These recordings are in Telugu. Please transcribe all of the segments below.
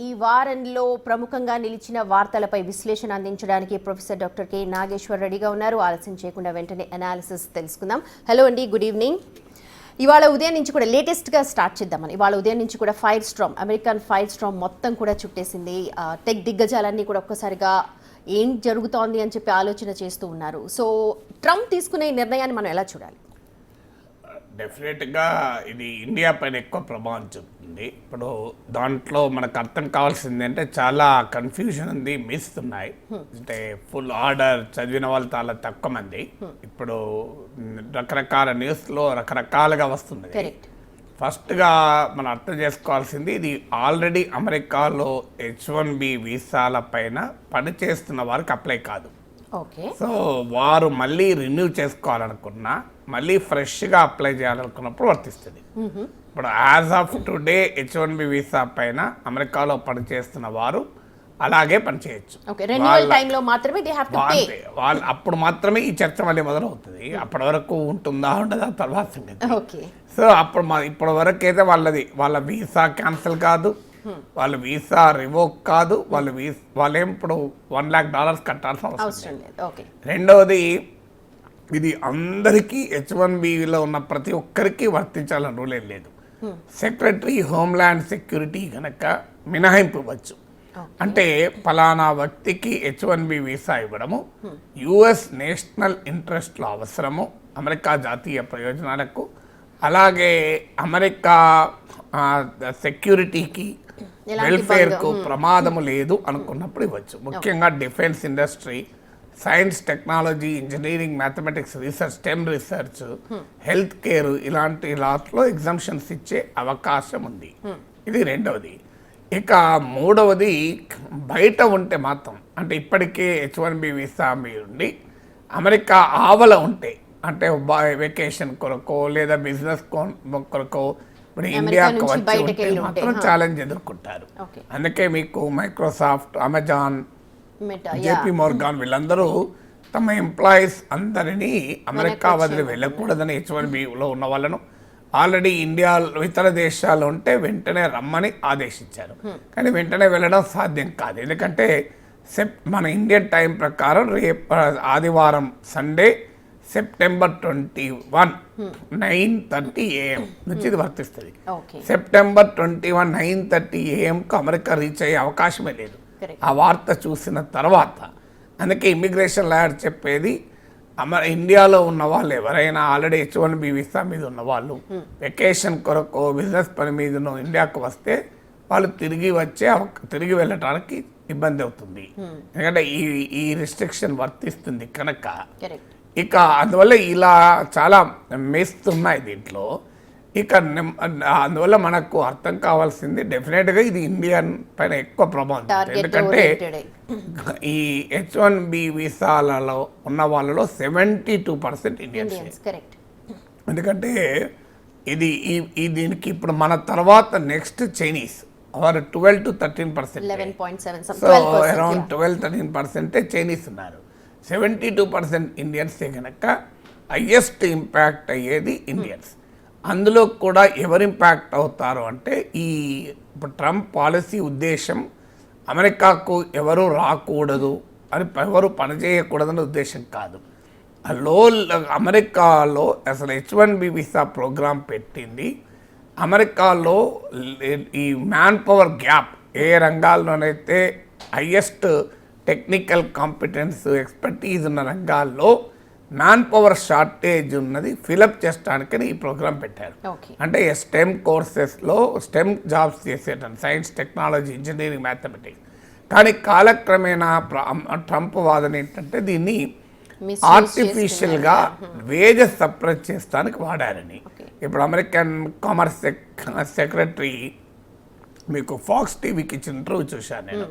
ఈ వారంలో ప్రముఖంగా నిలిచిన వార్తలపై విశ్లేషణ అందించడానికి ప్రొఫెసర్ డాక్టర్ కె నాగేశ్వర్ రెడ్డిగా ఉన్నారు. ఆలస్యం చేయకుండా వెంటనే అనాలిసిస్ తెలుసుకుందాం. హలో అండి, గుడ్ ఈవినింగ్. ఇవాళ ఉదయం నుంచి కూడా లేటెస్ట్గా స్టార్ట్ చేద్దామని ఇవాళ ఉదయం నుంచి కూడా fire Storm, American fire Storm మొత్తం కూడా చుట్టేసింది. టెక్ దిగ్గజాలన్నీ కూడా ఒక్కసారిగా ఏం జరుగుతోంది అని చెప్పి ఆలోచన చేస్తూ ఉన్నారు. సో ట్రంప్ తీసుకునే నిర్ణయాన్ని మనం ఎలా చూడాలి? డెఫినెట్గా ఇది ఇండియా పైన ఎక్కువ ప్రభావం చూపుతుంది. ఇప్పుడు దాంట్లో మనకు అర్థం కావాల్సింది అంటే చాలా కన్ఫ్యూజన్ ఉంది, మిస్ ఉన్నాయి. అంటే ఫుల్ ఆర్డర్ చదివిన వాళ్ళు చాలా తక్కువ మంది. ఇప్పుడు రకరకాల న్యూస్లో రకరకాలుగా వస్తుంది. ఫస్ట్గా మనం అర్థం చేసుకోవాల్సింది, ఇది ఆల్రెడీ అమెరికాలో H1B వీసాల పైన పనిచేస్తున్న వారికి అప్లై కాదు. సో వారు మళ్ళీ రిన్యూ చేసుకోవాలనుకున్నా, మళ్ళీ ఫ్రెష్గా అప్లై చేయాలనుకున్నప్పుడు వర్తిస్తుంది. ఇప్పుడు as of today H1B visa పైన అమెరికాలో పనిచేస్తున్న వారు అలాగే పనిచేయచ్చు. వాళ్ళు అప్పుడు మాత్రమే ఈ చర్చ మళ్ళీ మొదలవుతుంది. అప్పటి వరకు ఉంటుందా ఉండదా తర్వాత సంగతి. సో అప్పుడు ఇప్పటి వరకు అయితే వాళ్ళ వీసా క్యాన్సిల్ కాదు, వాళ్ళ వీసా రివోక్ కాదు, వాళ్ళేం ఇప్పుడు $1,00,000 కట్టాల్సిన అవసరం లేదు. రెండవది, ఇది అందరికీ H1Bలో ఉన్న ప్రతి ఒక్కరికి వర్తించాలని రూల్ ఏం లేదు. సెక్రటరీ హోమ్ల్యాండ్ సెక్యూరిటీ కనుక మినహాయింపు ఇవ్వచ్చు. అంటే ఫలానా వ్యక్తికి H1B వీసా ఇవ్వడము US నేషనల్ ఇంట్రెస్ట్లో అవసరము, అమెరికా జాతీయ ప్రయోజనాలకు, అలాగే అమెరికా సెక్యూరిటీకి వెల్ఫేర్కు ప్రమాదము లేదు అనుకున్నప్పుడు ఇవ్వచ్చు. ముఖ్యంగా defence industry, science, technology, engineering, mathematics research, stem research, health care ఇలాంటి వాటిలో ఎగ్జామ్షన్స్ ఇచ్చే అవకాశం ఉంది. ఇది రెండవది. ఇక మూడవది, బయట ఉంటే మాత్రం, అంటే ఇప్పటికే H1B వీసా మీరుండి అమెరికా ఆవల ఉంటే, అంటే వెకేషన్ కొరకో లేదా బిజినెస్ కొరకో ఇప్పుడు ఇండియాకు వచ్చి ఉంటే మాత్రం ఛాలెంజ్ ఎదుర్కొంటారు. అందుకే మీకు మైక్రోసాఫ్ట్, అమెజాన్, JP మోర్గాన్ వీళ్ళందరూ తమ ఎంప్లాయీస్ అందరినీ అమెరికా వదిలి వెళ్ళకూడదని H1Bలో ఉన్న వాళ్ళను ఆల్రెడీ ఇండియాలో ఇతర దేశాలు ఉంటే వెంటనే రమ్మని ఆదేశించారు. కానీ వెంటనే వెళ్ళడం సాధ్యం కాదు. ఎందుకంటే మన ఇండియన్ టైం ప్రకారం రేపు ఆదివారం సండే సెప్టెంబర్ 21 9:30 AM నుంచి ఇది వర్తిస్తుంది. సెప్టెంబర్ 21 9:30 AMకు అమెరికా రీచ్ అయ్యే అవకాశమే లేదు ఆ వార్త చూసిన తర్వాత. అందుకే ఇమ్మిగ్రేషన్ లాయర్ చెప్పేది, ఇండియాలో ఉన్న వాళ్ళు ఎవరైనా ఆల్రెడీ H1B వీసా మీద ఉన్న వాళ్ళు వెకేషన్ కొరకు బిజినెస్ పని మీదనో ఇండియాకు వస్తే వాళ్ళు తిరిగి వెళ్ళటానికి ఇబ్బంది అవుతుంది. ఎందుకంటే ఈ రిస్ట్రిక్షన్ వర్తిస్తుంది కనుక. ఇక అందువల్ల ఇలా చాలా మేస్తున్నాయి దీంట్లో. ఇక అందువల్ల మనకు అర్థం కావాల్సింది, డెఫినెట్గా ఇది ఇండియన్ పైన ఎక్కువ ప్రభావం. ఎందుకంటే ఈ H1B వీసాలలో ఉన్న వాళ్ళలో 72% ఇండియన్స్. ఎందుకంటే దీనికి ఇప్పుడు మన తర్వాత next Chinese 12 to 13%. So around 12-13% Chinese ఉన్నారు. 72% ఇండియన్సే కనుక హైయెస్ట్ ఇంపాక్ట్ అయ్యేది ఇండియన్స్. అందులో కూడా ఎవరు ఇంపాక్ట్ అవుతారు అంటే, ఇప్పుడు ట్రంప్ పాలసీ ఉద్దేశం అమెరికాకు ఎవరు రాకూడదు అని, ఎవరు పనిచేయకూడదనే ఉద్దేశం కాదు. అమెరికాలో అసలు H1B వీసా ప్రోగ్రాం పెట్టింది అమెరికాలో ఈ మ్యాన్ పవర్ గ్యాప్, ఏ రంగాల్లోనైతే హైయెస్ట్ టెక్నికల్ కాంపిటెన్స్ ఎక్స్పర్టీజ్ ఉన్న రంగాల్లో మ్యాన్ పవర్ షార్టేజ్ ఉన్నది ఫిలప్ చేయడానికని ఈ ప్రోగ్రాం పెట్టారు. అంటే స్టెమ్ కోర్సెస్లో స్టెమ్ జాబ్స్ చేసేటండి, సైన్స్, టెక్నాలజీ, ఇంజనీరింగ్, మ్యాథమెటిక్స్. కానీ కాలక్రమేణా ట్రంప్ వాదన ఏంటంటే దీన్ని ఆర్టిఫిషియల్గా వేజెస్ సప్రెస్ చేస్తానికి వాడారని. ఇప్పుడు అమెరికన్ కామర్స్ సెక్రటరీ మీకు ఫాక్స్ టీవీకి ఇచ్చిన ఇంటర్వ్యూ చూశాను నేను.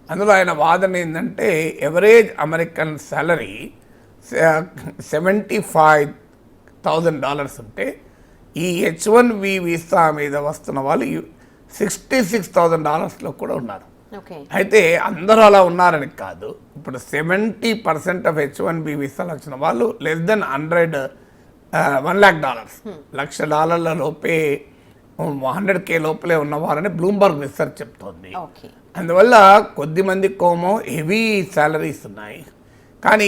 అందులో ఆయన వాదన ఏంటంటే, ఎవరేజ్ అమెరికన్ సాలరీ $75,000 ఉంటే ఈ H1B వీసా మీద వస్తున్న వాళ్ళు $66,000 కూడా ఉన్నారు. అయితే అందరూ అలా ఉన్నారని కాదు. ఇప్పుడు 70% ఆఫ్ H1B వీసాలు వచ్చిన వాళ్ళు లెస్ దెన్ $100,000 $1,00,000 లోపే 100K లోపలే ఉన్నవారని బ్లూంబర్గ్ రీసెర్చ్ చెప్తోంది. ఓకే. అందువల్ల కొద్ది మందికోమో హెవీ శాలరీస్ ఉన్నాయి, కానీ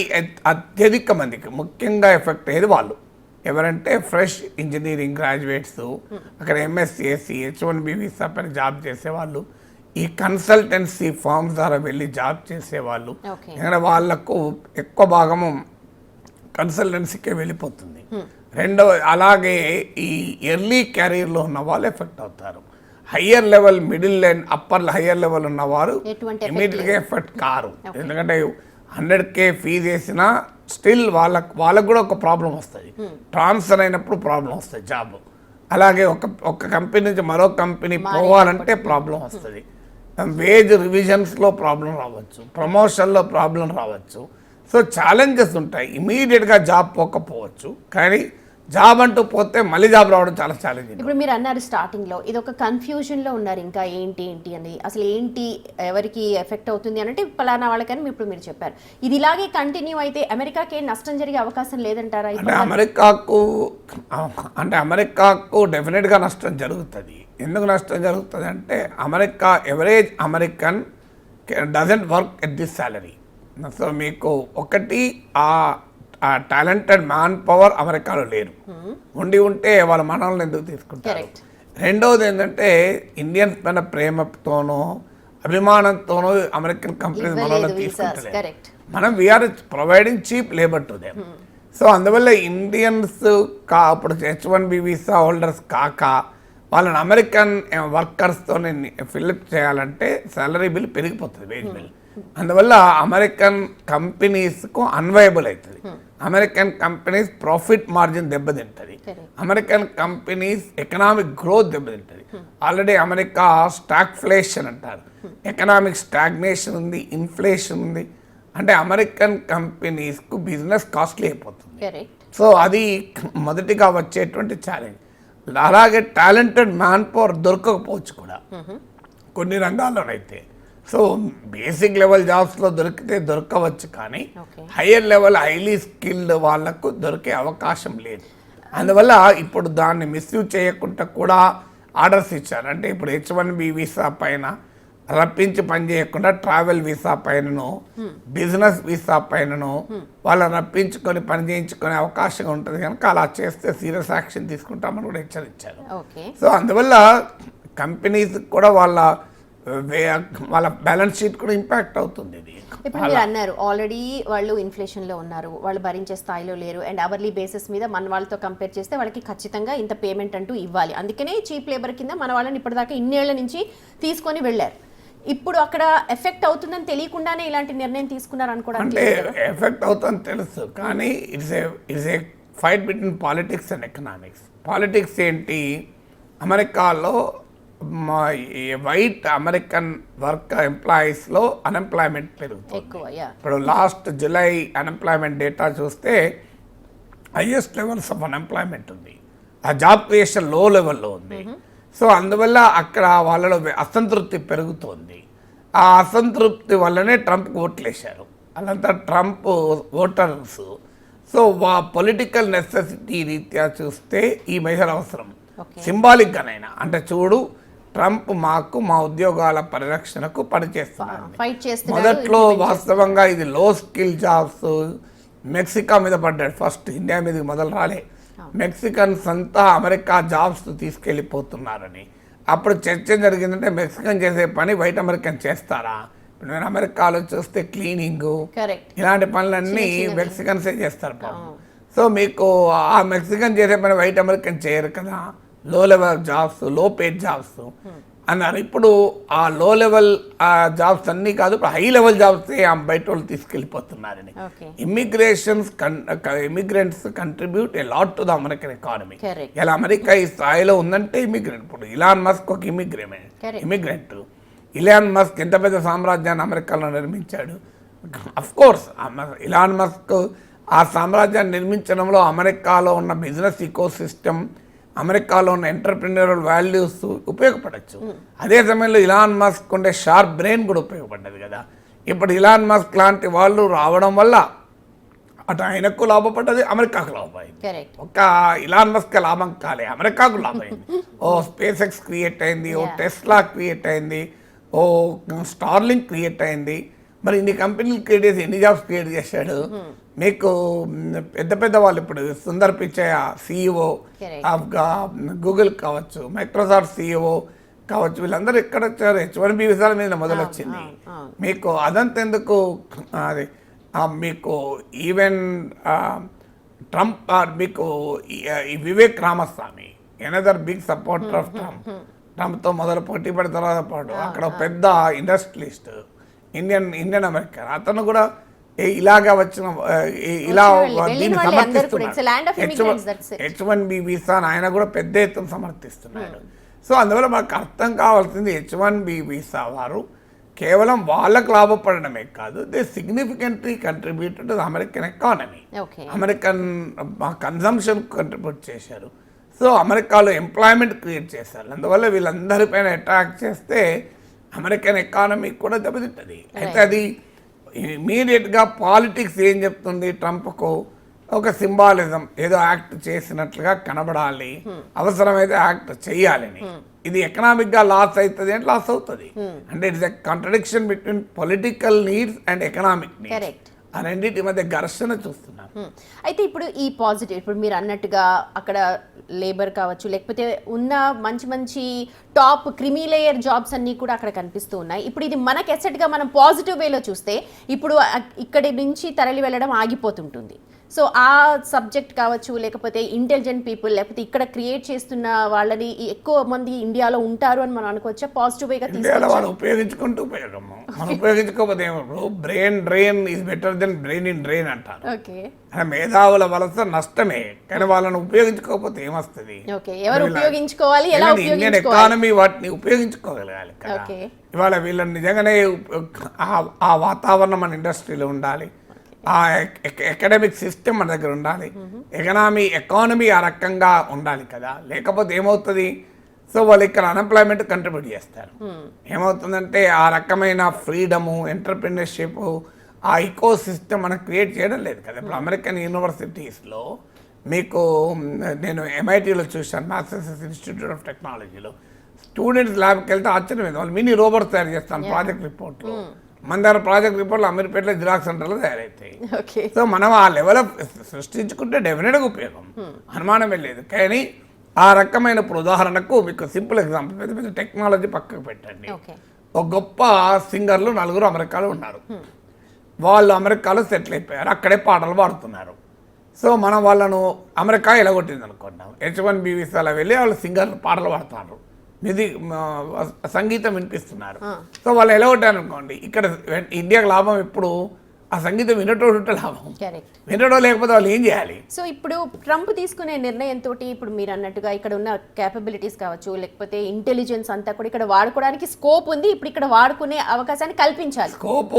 అత్యధిక మందికి ముఖ్యంగా ఎఫెక్ట్ అయ్యేది వాళ్ళు ఎవరంటే ఫ్రెష్ ఇంజనీరింగ్ గ్రాడ్యుయేట్స్, అక్కడ MSc H1B వీసా పైన జాబ్ చేసేవాళ్ళు, ఈ కన్సల్టెన్సీ ఫార్మ్స్ ద్వారా వెళ్ళి జాబ్ చేసేవాళ్ళు, ఎందుకంటే వాళ్ళకు ఎక్కువ భాగము కన్సల్టెన్సీకే వెళ్ళిపోతుంది. రెండవ అలాగే ఈ ఎర్లీ కెరీర్లో ఉన్న వాళ్ళు ఎఫెక్ట్ అవుతారు. Higher level, middle and upper higher level ఉన్నవారు ఇమీడియట్గా ఎఫెక్ట్ కారు, ఎందుకంటే 100K ఫీజు వేసినా స్టిల్ వాళ్ళకు కూడా ఒక ప్రాబ్లం వస్తుంది. ట్రాన్స్ఫర్ అయినప్పుడు ప్రాబ్లం వస్తుంది జాబ్. అలాగే ఒక కంపెనీ నుంచి మరో కంపెనీ పోవాలంటే ప్రాబ్లం వస్తుంది. వేజ్ రివిజన్స్లో ప్రాబ్లం రావచ్చు, ప్రమోషన్లో ప్రాబ్లం రావచ్చు. సో ఛాలెంజెస్ ఉంటాయి. ఇమీడియట్గా జాబ్ పోకపోవచ్చు, కానీ జాబ్ అంటూ పోతే మళ్ళీ జాబ్ రావడం చాలా ఛాలెంజింగ్. ఇప్పుడు మీరు అన్నారు స్టార్టింగ్లో ఇది ఒక కన్ఫ్యూజన్లో ఉన్నారు, ఇంకా ఏంటి అని అసలు ఏంటి ఎవరికి ఎఫెక్ట్ అవుతుంది అంటే పలానా వాళ్ళకని ఇప్పుడు మీరు చెప్పారు. ఇది ఇలాగే కంటిన్యూ అయితే అమెరికాకి నష్టం జరిగే అవకాశం లేదంటారా? అమెరికాకు డెఫినెట్గా నష్టం జరుగుతుంది. ఎందుకు నష్టం జరుగుతుంది అంటే average American doesn't work at this salary. So మీకు ఒకటి ఆ టాలెంటెడ్ మ్యాన్ పవర్ అమెరికాలో లేరు, ఉంటే వాళ్ళ మనల్ని ఎందుకు తీసుకుంటారు. రెండవది ఏంటంటే ఇండియన్స్ పైన ప్రేమతోనో అభిమానంతోనో అమెరికన్ కంపెనీస్ మనల్ని తీసుకుంటారు. మనం we are providing cheap labour to them. So అందువల్ల ఇండియన్స్ అప్పుడు H1B వీసా హోల్డర్స్ కాక వాళ్ళని అమెరికన్ వర్కర్స్తో ఫిల్అప్ చేయాలంటే సాలరీ బిల్ పెరిగిపోతుంది, వేజ్ బిల్. అందువల్ల అమెరికన్ కంపెనీస్కు అన్వయబుల్ అవుతుంది. అమెరికన్ కంపెనీస్ ప్రాఫిట్ మార్జిన్ దెబ్బతింటుంది, అమెరికన్ కంపెనీస్ ఎకనామిక్ గ్రోత్ దెబ్బతింటుంది. ఆల్రెడీ అమెరికా స్టాగ్ఫ్లేషన్ అంటారు, ఎకనామిక్ స్టాగ్నేషన్ ఉంది, ఇన్ఫ్లేషన్ ఉంది. అంటే అమెరికన్ కంపెనీస్కు బిజినెస్ కాస్ట్లీ అయిపోతుంది. సో అది మొదటిగా వచ్చేటువంటి ఛాలెంజ్. అలాగే టాలెంటెడ్ మ్యాన్ పవర్ దొరకకపోవచ్చు కూడా కొన్ని రంగాల్లోనైతే. సో బేసిక్ లెవెల్ జాబ్స్లో దొరకవచ్చు, కానీ హయ్యర్ లెవెల్ హైలీ స్కిల్డ్ వాళ్లకు దొరికే అవకాశం లేదు. అందువల్ల ఇప్పుడు దాన్ని మిస్యూజ్ చేయకుండా కూడా ఆర్డర్స్ ఇచ్చారు. అంటే ఇప్పుడు H1B వీసా పైన రప్పించి పని చేయకుండా ట్రావెల్ వీసా పైనను, బిజినెస్ వీసా పైనను వాళ్ళని రప్పించుకొని పని చేయించుకునే అవకాశం ఉంటుంది కనుక అలా చేస్తే సీరియస్ యాక్షన్ తీసుకుంటామని కూడా హెచ్చరించారు. సో అందువల్ల కంపెనీస్ కూడా వాళ్ళ బ్యాలెన్స్ షీట్ కూడా ఇంపాక్ట్ అవుతుంది. ఇది ఇప్పుడు మీరు అన్నారు ఆల్రెడీ వాళ్ళు ఇన్ఫ్లేషన్లో ఉన్నారు, వాళ్ళు భరించే స్థాయిలో లేరు, అండ్ అవర్లీ బేసిస్ మీద మన వాళ్ళతో కంపేర్ చేస్తే వాళ్ళకి ఖచ్చితంగా ఇంత పేమెంట్ అంటూ ఇవ్వాలి. అందుకనే చీప్ లేబర్ కింద మన వాళ్ళని ఇప్పటిదాకా ఇన్నేళ్ల నుంచి తీసుకొని వెళ్ళారు. ఇప్పుడు అక్కడ ఎఫెక్ట్ అవుతుందని తెలియకుండానే ఇలాంటి నిర్ణయం తీసుకున్నారు అనుకోవడానికి ఎఫెక్ట్ అవుతుందని తెలుసు, కానీ it's a fight between politics and economics. Politics ఏంటి, అమెరికాలో వైట్ అమెరికన్ ఎంప్లాయీస్లో అన్ఎంప్లాయ్మెంట్ పెరుగుతుంది. ఇప్పుడు లాస్ట్ జూలై అన్ఎంప్లాయ్మెంట్ డేటా చూస్తే హైయెస్ట్ లెవెల్స్ ఆఫ్ అన్ఎంప్లాయ్మెంట్ ఉంది, ఆ జాబ్ క్రియేషన్ లో లెవెల్లో ఉంది. సో అందువల్ల అక్కడ వాళ్ళలో అసంతృప్తి పెరుగుతోంది. ఆ అసంతృప్తి వల్లనే ట్రంప్కి ఓట్లు వేశారు, వాళ్ళంతా Trump voters. So political necessity రీత్యా చూస్తే ఈ మెజర్ అవసరం, సింబాలిక్గానైనా. అంటే చూడు, ట్రంప్ మా ఉద్యోగాల పరిరక్షణకు పనిచేస్తున్నారు. మొదట్లో వాస్తవంగా ఇది లో స్కిల్ జాబ్స్ మెక్సికో మీద పడ్డాడు ఫస్ట్, ఇండియా మీదకి మొదలు రాలే. మెక్సికన్స్ అంతా అమెరికా జాబ్స్ తీసుకెళ్ళిపోతున్నారని అప్పుడు చర్చ జరిగిందంటే మెక్సికన్ చేసే పని వైట్ అమెరికన్ చేస్తారా? ఇప్పుడు నేను అమెరికాలో చూస్తే క్లీనింగ్ ఇలాంటి పనులన్నీ మెక్సికన్సే చేస్తారు పాపం. సో మీకు ఆ మెక్సికన్ చేసే పని వైట్ అమెరికన్ చేయరు కదా, లో లెవెల్ జాబ్స్, లో పేడ్ జాబ్స్ అన్నారు. ఇప్పుడు ఆ లో లెవెల్ జాబ్స్ అన్నీ కాదు, ఇప్పుడు హై లెవెల్ జాబ్స్ బయట వాళ్ళు తీసుకెళ్ళిపోతున్నారని. Immigrants contribute a lot to the American economy. ఇలా అమెరికా ఈ స్థాయిలో ఉందంటే ఇమిగ్రెంట్. ఇప్పుడు ఇలాన్ మస్క్ ఒక ఇమిగ్రెంట్. ఇలాన్ మస్క్ ఎంత పెద్ద సామ్రాజ్యాన్ని అమెరికాలో నిర్మించాడు. అఫ్ కోర్స్ ఇలాన్ మస్క్ ఆ సామ్రాజ్యాన్ని నిర్మించడంలో అమెరికాలో ఉన్న బిజినెస్ ఈకో సిస్టమ్, అమెరికాలో ఉన్న ఎంటర్ప్రెన్యూరల్ వాల్యూస్ ఉపయోగపడచ్చు. అదే సమయంలో ఇలాన్ మస్క్ ఉండే షార్ప్ బ్రెయిన్ కూడా ఉపయోగపడ్డది కదా. ఇప్పుడు ఇలాన్ మస్క్ లాంటి వాళ్ళు రావడం వల్ల అటు ఆయనకు లాభపడ్డది, అమెరికాకు లాభమైంది. కరెక్ట్. ఒక ఇలాన్ మస్క్ లాభం కాలే, అమెరికాకు లాభమైంది. ఓ స్పేస్ ఎక్స్ క్రియేట్ అయింది, ఓ టెస్లా క్రియేట్ అయింది, ఓ స్టార్లింక్ క్రియేట్ అయింది. మరి ఇన్ని కంపెనీలు క్రియేట్ చేసి ఎన్ని జాబ్స్ క్రియేట్ చేశాడు? మీకు పెద్ద పెద్ద వాళ్ళు ఇప్పుడు Sundar Pichai CEO of Google కావచ్చు, మైక్రోసాఫ్ట్ CEO కావచ్చు, వీళ్ళందరూ ఎక్కడ వచ్చారు? H1B వీసాల మీద మొదలొచ్చింది. మీకు అదంతా ఎందుకు? అది మీకు ఈవెన్ ట్రంప్, మీకు ఈ Vivek Ramaswamy another big supporter of ట్రంప్తో మొదలు పోటీ పడిన తర్వాత పాటు అక్కడ పెద్ద ఇండస్ట్రియలిస్ట్ ఇండియన్ అమెరికన్, అతను కూడా ఇలాగా వచ్చిన ఇలా దీన్ని సమర్థిస్తున్నాడు. H1B వీసా ఆయన కూడా పెద్ద ఎత్తున సమర్థిస్తున్నాడు. సో అందువల్ల మనకు అర్థం కావాల్సింది H1B వీసా వారు కేవలం వాళ్ళకు లాభపడడమే కాదు, they significantly contributed to American economy, American consumption contribute చేశారు. సో అమెరికాలో ఎంప్లాయ్మెంట్ క్రియేట్ చేశారు. అందువల్ల వీళ్ళందరిపైన అటాక్ చేస్తే అమెరికన్ ఎకానమీ కూడా దెబ్బతింటుంది. అయితే అది ఇమీడియట్గా పాలిటిక్స్ ఏం చెప్తుంది? ట్రంప్కు ఒక సింబాలిజం, ఏదో యాక్ట్ చేసినట్లుగా కనబడాలి, అవసరమైతే యాక్ట్ చేయాలని. ఇది ఎకనామిక్గా లాస్ అవుతుంది అంటే లాస్ అవుతుంది. అంటే it's a contradiction between political needs and economic needs. ఆ రెండింటి మధ్య ఘర్షణ చూస్తున్నాం. అయితే ఇప్పుడు ఈ పాజిటివ్, ఇప్పుడు మీరు అన్నట్టుగా అక్కడ లేబర్ కావచ్చు, లేకపోతే ఉన్న మంచి మంచి టాప్ క్రిమీ లేయర్ జాబ్స్ అన్నీ కూడా అక్కడ కనిపిస్తూ ఉన్నాయి. ఇప్పుడు ఇది మనకు ఎసెట్గా మనం పాజిటివ్ వేలో చూస్తే ఇప్పుడు ఇక్కడి నుంచి తరలి వెళ్ళడం ఆగిపోతుంటుంది. సో ఆ సబ్జెక్ట్ కావచ్చు, లేకపోతే ఇంటెలిజెంట్ పీపుల్, లేకపోతే ఇక్కడ క్రియేట్ చేస్తున్న వాళ్ళని ఎక్కువ మంది ఇండియాలో ఉంటారు అని మనం అనుకోవచ్చా? పాజిటివ్ వేగా వాళ్ళు ఉపయోగించుకుంటూ ఉపయోగము, మనం ఉపయోగించుకోకపోతే brain drain is better than brain in drain అంటారు. మేధావుల వలస నష్టమే, కానీ వాళ్ళని ఉపయోగించుకోకపోతే ఏమొస్తుంది? ఇండియన్ ఎకానమీ వాటిని ఉపయోగించుకోగలగాలి కదా. ఇవాళ వీళ్ళని నిజంగానే ఆ వాతావరణం మన ఇండస్ట్రీలో ఉండాలి, ఆ ఎకడమిక్ సిస్టమ్ మన దగ్గర ఉండాలి, ఎకానమీ ఆ రకంగా ఉండాలి కదా. లేకపోతే ఏమవుతుంది? సో వాళ్ళు ఇక్కడ అన్ఎంప్లాయ్మెంట్ కంట్రిబ్యూట్ చేస్తారు. ఏమవుతుందంటే ఆ రకమైన ఫ్రీడము, ఎంటర్ప్రినర్షిప్, ఆ ఇకో సిస్టమ్ మనం క్రియేట్ చేయడం లేదు కదా. ఇప్పుడు అమెరికన్ యూనివర్సిటీస్లో మీకు నేను MITలో చూశాను, మ్యాథమెటిక్స్ ఇన్స్టిట్యూట్ ఆఫ్ టెక్నాలజీలో స్టూడెంట్స్ ల్యాబ్కి వెళ్తే ఆశ్చర్యమైంది. వాళ్ళు మినీ రోబోట్స్ తయారు చేస్తాను ప్రాజెక్ట్ రిపోర్ట్లో. మన దగ్గర ప్రాజెక్ట్ రిపోర్ట్లు అమీర్పేటలో జిరాక్స్ సెంటర్లో తయారవుతాయి. సో మనం ఆ లెవెల్ సృష్టించుకుంటే డెఫినెట్గా ఉపయోగం, అనుమానమే లేదు. కానీ ఆ రకమైన ఉదాహరణకు మీకు సింపుల్ ఎగ్జాంపుల్, పెద్ద పెద్ద టెక్నాలజీ పక్కకు పెట్టండి. ఒక గొప్ప సింగర్లు 4 అమెరికాలో ఉన్నారు. వాళ్ళు అమెరికాలో సెటిల్ అయిపోయారు, అక్కడే పాటలు పాడుతున్నారు. సో మనం వాళ్ళను అమెరికా ఎలగొట్టింది అనుకుంటాం, H1B వీసాలో వెళ్ళి వాళ్ళు సింగర్ పాటలు పాడుతున్నారు, సంగీతం వినిపిస్తున్నారు. సో వాళ్ళు ఎలా ఉంటారు అనుకోండి, ఇక్కడ ఇండియాకి లాభం ఎప్పుడు ఆ సంగీతం వినటోడు లాభం, వినటో లేకపోతే వాళ్ళు ఏం చేయాలి? సో ఇప్పుడు ట్రంప్ తీసుకునే నిర్ణయంతో ఇప్పుడు మీరు అన్నట్టుగా ఇక్కడ ఉన్న క్యాపబిలిటీస్ కావచ్చు, లేకపోతే ఇంటెలిజెన్స్ అంతా కూడా ఇక్కడ వాడుకోవడానికి స్కోప్ ఉంది. ఇప్పుడు ఇక్కడ వాడుకునే అవకాశాన్ని కల్పించాలి. స్కోప్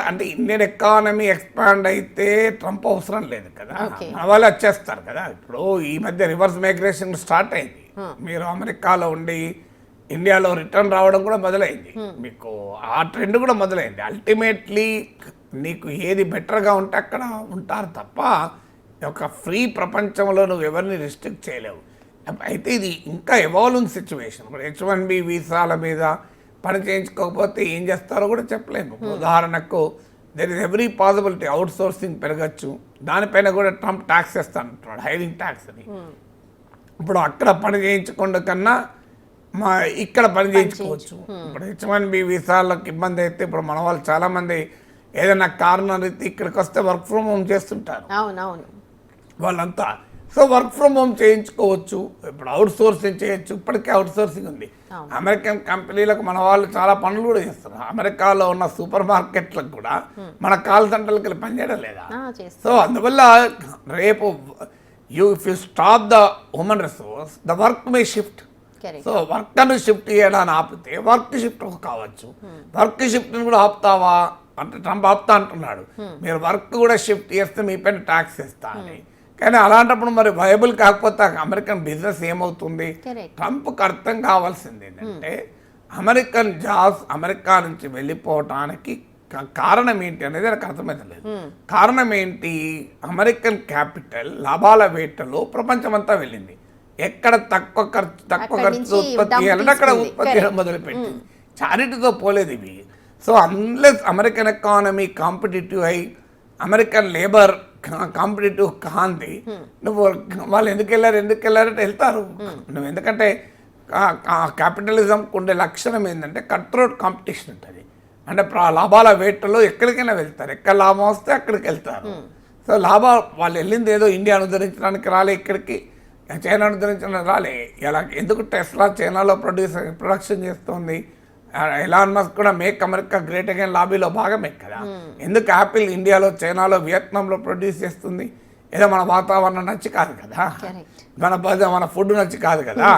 అంటే ఇండియన్ ఎకానమీ ఎక్స్పాండ్ అయితే ట్రంప్ అవసరం లేదు కదా, మన వాళ్ళు వచ్చేస్తారు కదా. ఇప్పుడు ఈ మధ్య రివర్స్ మైగ్రేషన్ స్టార్ట్ అయింది. మీరు అమెరికాలో ఉండి ఇండియాలో రిటర్న్ రావడం కూడా మొదలైంది. మీకు ఆ ట్రెండ్ కూడా మొదలైంది. అల్టిమేట్లీ నీకు ఏది బెటర్గా ఉంటే అక్కడ ఉంటారు తప్ప ఒక ఫ్రీ ప్రపంచంలో నువ్వు ఎవరిని రిస్ట్రిక్ట్ చేయలేవు. అయితే ఇది ఇంకా ఎవాల్వింగ్ సిచ్యువేషన్. ఇప్పుడు H1B వీసాల మీద పని చేయించుకోకపోతే ఏం చేస్తారో కూడా చెప్పలేము. ఉదాహరణకు there is every possibility outsourcing పెరగచ్చు, దానిపైన కూడా ట్రంప్ ట్యాక్స్ వేస్తానంటున్నాడు, హైరింగ్ ట్యాక్స్ అని. ఇప్పుడు అక్కడ పని చేయించకుండా కన్నా ఇక్కడ పని చేయించుకోవచ్చు. ఇప్పుడు H1B వీసాలకు ఇబ్బంది అయితే ఇప్పుడు మన వాళ్ళు చాలామంది ఏదైనా కారణం రీతి ఇక్కడికి వస్తే వర్క్ ఫ్రమ్ హోమ్ చేస్తుంటారు వాళ్ళంతా. సో వర్క్ ఫ్రమ్ హోమ్ చేయించుకోవచ్చు, ఇప్పుడు అవుట్ సోర్సింగ్ చేయొచ్చు. ఇప్పటికే అవుట్ సోర్సింగ్ ఉంది. అమెరికన్ కంపెనీలకు మన వాళ్ళు చాలా పనులు కూడా చేస్తున్నారు. అమెరికాలో ఉన్న సూపర్ మార్కెట్లకు కూడా మన కాల్ సెంటర్లకు వెళ్ళి పనిచేయడం లేదా? సో అందువల్ల రేపు if you stop the human resource, the work May shift. So వర్క్ను షిఫ్ట్ చేయడాన్ని ఆపితే వర్క్ షిఫ్ట్ కావచ్చు. వర్క్ షిఫ్ట్ని కూడా ఆపుతావా అంటే ట్రంప్ ఆపుతా అంటున్నాడు. మీరు వర్క్ కూడా షిఫ్ట్ చేస్తే మీ పైన ట్యాక్స్ ఇస్తా అని. కానీ అలాంటప్పుడు మరి వైబుల్ కాకపోతే అమెరికన్ బిజినెస్ ఏమవుతుంది? ట్రంప్కి అర్థం కావాల్సింది ఏంటంటే అమెరికన్ జాబ్స్ అమెరికా నుంచి వెళ్ళిపోవటానికి కారణం ఏంటి అనేది నాకు అర్థమైతలేదు. కారణం ఏంటి? అమెరికన్ క్యాపిటల్ లాభాల వేటలో ప్రపంచమంతా వెళ్ళింది. ఎక్కడ తక్కువ ఖర్చు ఉత్పత్తి చేయాలంటే అక్కడ ఉత్పత్తి చేయడం మొదలుపెట్టింది. చారిటీతో పోలేదు ఇవి. So unless American economy competitive అయి అమెరికన్ లేబర్ కాంపిటేటివ్ కాంతి నువ్వు వాళ్ళు ఎందుకు వెళ్ళారంటే వెళ్తారు నువ్వు. ఎందుకంటే క్యాపిటలిజంకి ఉండే లక్షణం ఏంటంటే కట్ త్రోట్ కాంపిటీషన్ ఉంటుంది. అంటే లాభాల వేటలో ఎక్కడికైనా వెళ్తారు, ఎక్కడ లాభం వస్తే అక్కడికి వెళ్తారు. సో వాళ్ళు వెళ్ళింది ఏదో ఇండియా అనుసరించడానికి రాలే, ఇక్కడికి చైనా అనుసరించడానికి రాలే. ఇలా ఎందుకు టెస్లా చైనాలో ప్రొడక్షన్ చేస్తుంది, ఎలాన్ మస్క్ కూడా మేక్ అమెరికా గ్రేట్ అగైన్ లాబీలో భాగమే కదా. ఎందుకు యాపిల్ ఇండియాలో చైనాలో వియత్నాంలో ప్రొడ్యూస్ చేస్తుంది? ఏదో మన వాతావరణం నచ్చి కాదు కదా, మన ఫుడ్ నచ్చి కాదు కదా.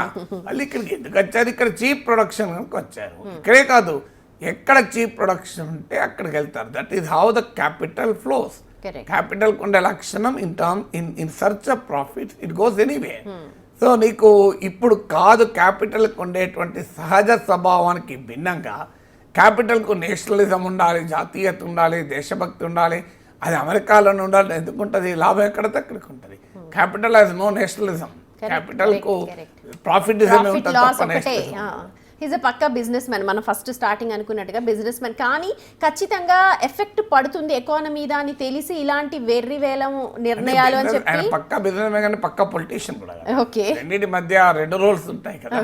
మళ్ళీ ఇక్కడికి ఎందుకు వచ్చారు? ఇక్కడ చీప్ ప్రొడక్షన్ కనుక వచ్చారు. ఇక్కడే కాదు, ఎక్కడ చీప్ ప్రొడక్షన్ ఉంటే అక్కడికి వెళ్తారు. That is how the capital flows. Capital ఉండే లక్షణం in search of profit it goes anyway. So నీకు ఇప్పుడు కాదు, క్యాపిటల్కి ఉండేటువంటి సహజ స్వభావానికి భిన్నంగా క్యాపిటల్కు నేషనలిజం ఉండాలి, జాతీయత ఉండాలి, దేశభక్తి ఉండాలి. అది అమెరికాలోనే ఉండాలి. ఎందుకు ఉంటుంది? లాభం ఎక్కడితే అక్కడికి ఉంటుంది. Capital has no nationalism. క్యాపిటల్కు ప్రాఫిటిజమే ఉంటుంది తప్ప నేషనలిజం. ఈజ్ అ పక్కా బిజినెస్ మ్యాన్. మనం ఫస్ట్ స్టార్టింగ్ అనుకున్నట్టుగా బిజినెస్ మ్యాన్, కానీ ఖచ్చితంగా ఎఫెక్ట్ పడుతుంది ఎకానమీ మీద అని తెలిసి ఇలాంటి వెర్రి వేలం నిర్ణయాలు అని చెప్పి పక్కా బిజినెస్ మ్యాన్ కానీ పక్కా పొలిటీషియన్ కూడా. ఓకే, రెండింటి మధ్య రెండు రోల్స్ ఉంటాయి కదా.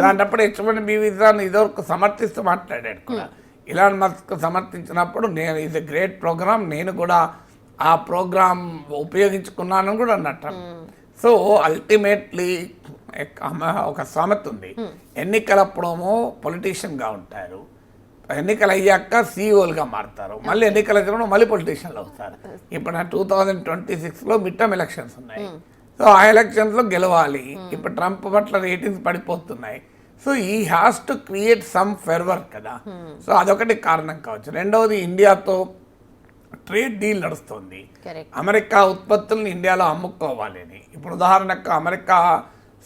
అలాంటప్పుడు H1B వీసాను ఇదివరకు సమర్థిస్తూ మాట్లాడాడు కూడా. ఇలాన్ మస్క్ సమర్థించినప్పుడు నేను ఇది గ్రేట్ ప్రోగ్రామ్, నేను కూడా ఆ ప్రోగ్రామ్ ఉపయోగించుకున్నాను కూడా అన్నట్టు. సో అల్టిమేట్లీ ఒక సామెత ఉంది, ఎన్నికలప్పుడేమో పొలిటీషియన్గా ఉంటారు, ఎన్నికలు అయ్యాక సీఈఓలుగా మారుతారు, మళ్ళీ ఎన్నికలు వచ్చినప్పుడు మళ్ళీ పొలిటీషియన్లు అవుతారు. ఇప్పుడు 2026లో మిడ్ టర్మ్ ఎలక్షన్స్ ఉన్నాయి. సో ఆ ఎలక్షన్స్లో గెలవాలి. ఇప్పుడు ట్రంప్ పట్ల రేటింగ్స్ పడిపోతున్నాయి. సో ఈ has to create some fervour కదా. సో అదొకటి కారణం కావచ్చు. రెండవది, ఇండియాతో ట్రేడ్ డీల్ నడుస్తుంది. అమెరికా ఉత్పత్తులను ఇండియాలో అమ్ముకోవాలి అని. ఇప్పుడు ఉదాహరణకు అమెరికా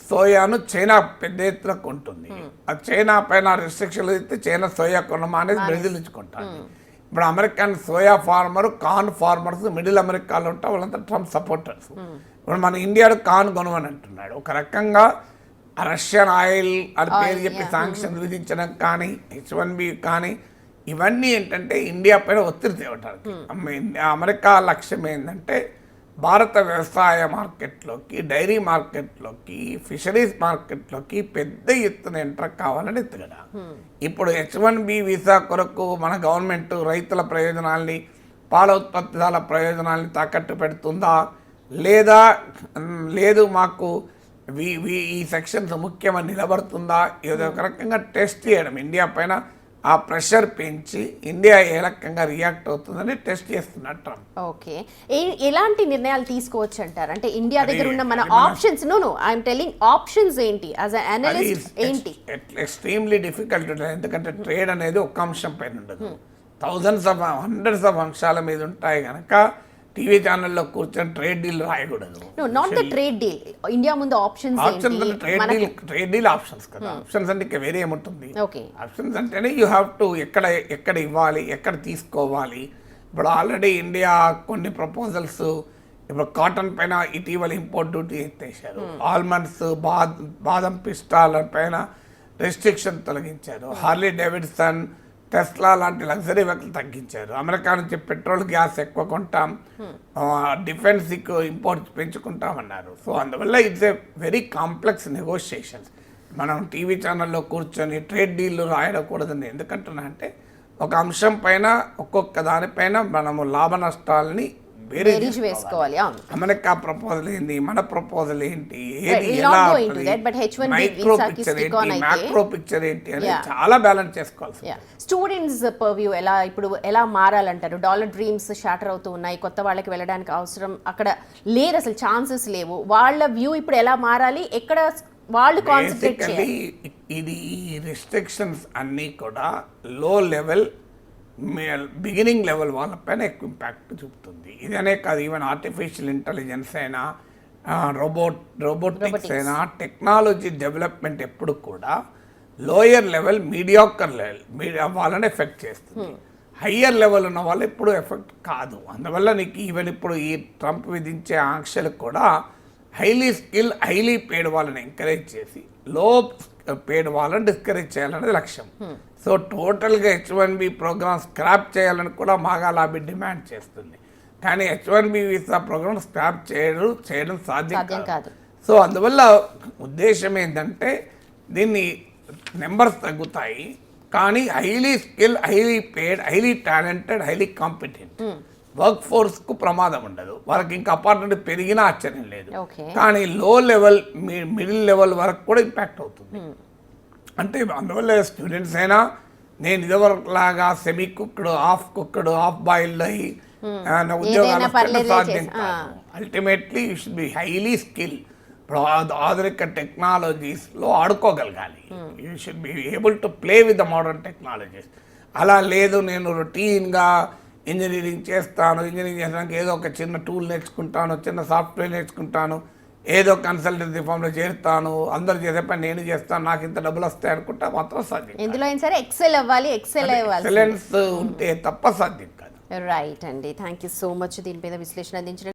సోయాను చైనా పెద్ద ఎత్తున కొంటుంది. ఆ చైనా పైన రిస్ట్రిక్షన్లు ఇస్తే చైనా సోయా కొనమా అనేది బ్రెజిల్ నుంచి కొంటారు. ఇప్పుడు American soya farmer, corn farmers middle అమెరికాలో ఉంటా, వాళ్ళంతా ట్రంప్ సపోర్టర్స్. ఇప్పుడు మన ఇండియాలో కార్న్ కొనమని అంటున్నాడు. ఒక రకంగా రష్యన్ ఆయిల్ అని పేరు చెప్పి శాంక్షన్ విధించడం కానీ, H1B కానీ, ఇవన్నీ ఏంటంటే ఇండియా పైన ఒత్తిడి తేవడానికి. అమెరికా లక్ష్యం ఏంటంటే భారత వ్యవసాయ మార్కెట్లోకి, డైరీ మార్కెట్లోకి, ఫిషరీస్ మార్కెట్లోకి పెద్ద ఎత్తున ఎంటర్ కావాలని ఎత్తుగడ. ఇప్పుడు H1B వీసా కొరకు మన గవర్నమెంట్ రైతుల ప్రయోజనాల్ని, పాల ఉత్పత్తిదారుల ప్రయోజనాల్ని తాకట్టు పెడుతుందా, లేదు మాకు ఈ సెక్షన్స్ ముఖ్యమని నిలబడుతుందా, ఏదో ఒక రకంగా టెస్ట్ చేయడం, ఇండియా పైన ఆ ప్రెషర్ పెంచి ఇండియా ఏ రకంగా రియాక్ట్ అవుతుందని టెస్ట్ చేస్తున్నారు ట్రంప్. ఓకే, ఎలాంటి నిర్ణయాలు తీసుకోవచ్చు అంటారు? అంటే ఇండియా దగ్గర ఉన్న మన ఆప్షన్స్, ఐఎమ్ టెల్లింగ్ ఆప్షన్స్ ఏంటి యాజ్ ఎ అనలిస్ట్ ఏంటి? Extremely difficult. ఎందుకంటే ట్రేడ్ అనేది ఒక్క అంశం పైన ఉండదు, హండ్రెడ్స్ ఆఫ్ అంశాల మీద ఉంటాయి కనుక టీవీ ఛానల్లో కూర్చొని ట్రేడ్ డీల్ రాయకూడదు. Not the trade deal. India ముందు ఆప్షన్స్ ట్రేడ్ డీల్ ఆప్షన్స్ కదా. ఆప్షన్స్ అంటే ఇంకా వేరే ఏముంటుంది? ఆప్షన్స్ అంటేనే యూ హ్యావ్ టు ఎక్కడ ఇవ్వాలి, ఎక్కడ తీసుకోవాలి. ఇప్పుడు ఆల్రెడీ ఇండియా కొన్ని ప్రపోజల్స్, ఇప్పుడు కాటన్ పైన ఇటీవల ఇంపోర్ట్ డ్యూటీ ఎత్తేసారు. ఆల్మండ్స్, బాదం పిస్టాల పైన రెస్ట్రిక్షన్ తొలగించారు. హార్లీ డేవిడ్సన్, టెస్లా లాంటి లగ్జరీ వెహికల్ తగ్గించారు. అమెరికా నుంచి పెట్రోల్, గ్యాస్ ఎక్కువ కొంటాం, డిఫెన్స్ ఇంపోర్ట్ పెంచుకుంటామన్నారు. సో అందువల్ల it's a very complex negotiations. మనం టీవీ ఛానల్లో కూర్చొని ట్రేడ్ డీల్లు రాయకూడదని ఎందుకంటున్నా అంటే, ఒక అంశం పైన ఒక్కొక్క దానిపైన మనము లాభ నష్టాలని బేరీజ్ వేసుకోవాలి. అమెరికా ప్రపోజల్ ఏంటి, మన ప్రపోజల్ ఏంటి, ఏది ఎలా, మైక్రో పిక్చర్ ఏంటి, మ్యాక్రో పిక్చర్ ఏంటి అని చాలా బ్యాలెన్స్ చేసుకోవాలి. స్టూడెంట్స్ పర్వ్యూ ఇప్పుడు ఎలా మారాలంటారు? డాలర్ డ్రీమ్స్ షాటర్ అవుతూ ఉన్నాయి, కొత్త వాళ్ళకి వెళ్ళడానికి అవసరం అక్కడ లేదు, అసలు ఛాన్సెస్ లేవు. వాళ్ళ వ్యూ ఇప్పుడు ఎలా మారాలి, ఎక్కడ వాళ్ళు కాన్సంట్రేట్ చేయాలి? ఇది ఈ రిస్ట్రిక్షన్స్ అన్నీ కూడా లో లెవెల్, బిగినింగ్ లెవెల్ వాళ్ళపైన ఎక్కువ ఇంపాక్ట్ చూపుతుంది. ఇదనే కాదు, ఈవెన్ ఆర్టిఫిషియల్ ఇంటెలిజెన్స్ అయినా, రోబోటిక్స్ అయినా, టెక్నాలజీ డెవలప్మెంట్ ఎప్పుడు కూడా లోయర్ లెవెల్, మీడియాకర్ లెవెల్ వాళ్ళని ఎఫెక్ట్ చేస్తుంది. హయ్యర్ లెవెల్ ఉన్న వాళ్ళు ఎప్పుడు ఎఫెక్ట్ కాదు. అందువల్ల నీకు ఈవెన్ ఇప్పుడు ఈ ట్రంప్ విధించే ఆంక్షలకు కూడా హైలీ స్కిల్ హైలీ పేడ్ వాళ్ళని ఎంకరేజ్ చేసి లో పేడ్ వాళ్ళని డిస్కరేజ్ చేయాలనేది లక్ష్యం. సో టోటల్గా H1B ప్రోగ్రామ్ స్క్రాప్ చేయాలని కూడా మాగా లాబీ డిమాండ్ చేస్తుంది. కానీ H1B వీసా ప్రోగ్రామ్ స్క్రాప్ చేయడం సాధ్యం కాదు. సో అందువల్ల ఉద్దేశం ఏంటంటే దీన్ని నెంబర్స్ తగ్గుతాయి, కానీ highly skill highly paid highly talented highly competent work ఫోర్స్కు ప్రమాదం ఉండదు. వాళ్ళకి ఇంకా అపార్చునిటీ పెరిగినా ఆశ్చర్యం లేదు. కానీ లో లెవెల్ మిడిల్ లెవెల్ వరకు కూడా ఇంపాక్ట్ అవుతుంది. అంటే అందువల్ల స్టూడెంట్స్ అయినా నేను ఇదివరకు లాగా సెమీ కుక్డ్ హాఫ్ బాయిల్డ్ అయ్యి ఉద్యోగాలు సాధ్యం కాదు. Ultimately you should be highly skill. ఇప్పుడు ఆధునిక టెక్నాలజీస్లో ఆడుకోగలగాలి. You should be able to play with the modern technologies. అలా లేదు నేను రొటీన్గా ఇంజనీరింగ్ చేసడానికి ఏదో ఒక చిన్న టూల్ నేర్చుకుంటాను, చిన్న సాఫ్ట్వేర్ నేర్చుకుంటాను, ఏదో కన్సల్టెన్సీ ఫామ్లో చేరుతాను, అందరు చేసే పని నేను చేస్తాను, నాకు ఇంత డబ్బులు వస్తాయి అనుకుంటా మాత్రం సాధ్యం. ఎందులో అయినా సరే ఎక్సెలెన్స్ ఉంటే తప్ప సాధ్యం కాదు. రైట్ అండి, థ్యాంక్ యూ సో మచ్ దీని మీద విశ్లేషణ అందించిన